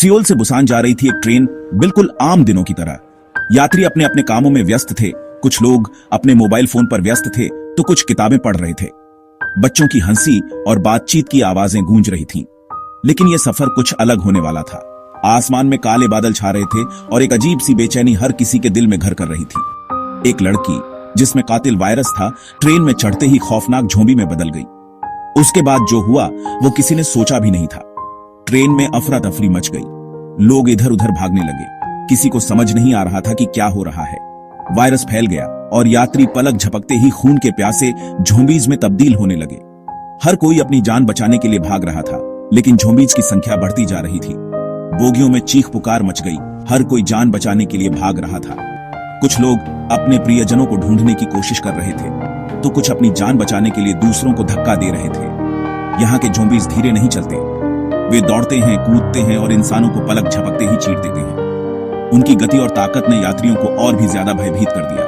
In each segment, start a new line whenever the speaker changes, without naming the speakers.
Seoul से Busan जा रही थी एक ट्रेन, बिल्कुल आम दिनों की तरह। यात्री अपने अपने कामों में व्यस्त थे। कुछ लोग अपने मोबाइल फोन पर व्यस्त थे तो कुछ किताबें पढ़ रहे थे। बच्चों की हंसी और बातचीत की आवाजें गूंज रही थीं। लेकिन यह सफर कुछ अलग होने वाला था। आसमान में काले बादल छा रहे थे और एक अजीब सी बेचैनी हर किसी के दिल में घर कर रही थी। एक लड़की जिसमें कातिल वायरस था, ट्रेन में चढ़ते ही खौफनाक झोंबी में बदल गई। उसके बाद जो हुआ वो किसी ने सोचा भी नहीं था। ट्रेन में अफरा तफरी मच गई। लोग इधर उधर भागने लगे। किसी को समझ नहीं आ रहा था कि क्या हो रहा है। वायरस फैल गया और यात्री पलक झपकते ही खून के प्यासे झोंबीज में तब्दील होने लगे। हर कोई अपनी जान बचाने के लिए भाग रहा था, लेकिन झोंबीज की संख्या बढ़ती जा रही थी। बोगियों में चीख पुकार मच गई। हर कोई जान बचाने के लिए भाग रहा था। कुछ लोग अपने प्रियजनों को ढूंढने की कोशिश कर रहे थे, तो कुछ अपनी जान बचाने के लिए दूसरों को धक्का दे रहे थे। यहाँ के ज़ॉम्बीज़ धीरे नहीं चलते। वे दौड़ते हैं, कूदते हैं और इंसानों को पलक झपकते ही चीर देते हैं। उनकी गति और ताकत ने यात्रियों को और भी ज्यादा भयभीत कर दिया।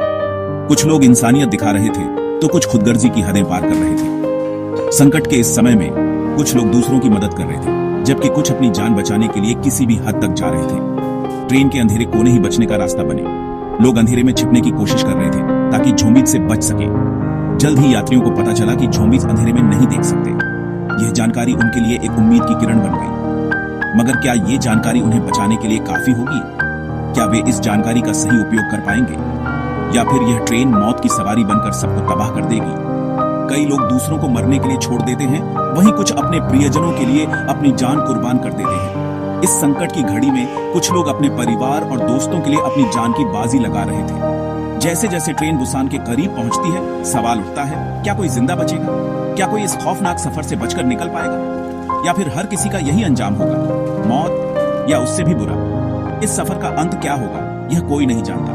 कुछ लोग इंसानियत दिखा रहे थे तो कुछ खुदगर्जी की हदें पार कर रहे थे। संकट के इस समय में कुछ लोग दूसरों की मदद कर रहे थे, जबकि कुछ अपनी जान बचाने के लिए किसी भी हद तक जा रहे थे। ट्रेन के अंधेरे कोने ही बचने का रास्ता बने। लोग अंधेरे में छिपने की कोशिश कर रहे थे ताकि ज़ॉम्बीज़ से बच सके। जल्द ही यात्रियों को पता चला कि ज़ॉम्बीज़ अंधेरे में नहीं देख सकते। यह जानकारी उनके लिए एक उम्मीद की किरण बन गई। मगर क्या यह जानकारी उन्हें बचाने के लिए काफी होगी? क्या वे इस जानकारी का सही उपयोग कर पाएंगे, या फिर यह ट्रेन मौत की सवारी बनकर सबको तबाह कर देगी? कई लोग दूसरों को मरने के लिए छोड़ देते हैं, वहीं कुछ अपने प्रियजनों के लिए अपनी जान कुर्बान कर देते हैं। इस संकट की घड़ी में कुछ लोग अपने परिवार और दोस्तों के लिए अपनी जान की बाजी लगा रहे थे। जैसे जैसे ट्रेन बुसान के करीब पहुंचती है, सवाल उठता है, क्या कोई जिंदा बचेगा? क्या कोई इस खौफनाक सफर से बचकर निकल पाएगा? या फिर हर किसी का यही अंजाम होगा, मौत या उससे भी बुरा? इस सफर का अंत क्या होगा, यह कोई नहीं जानता।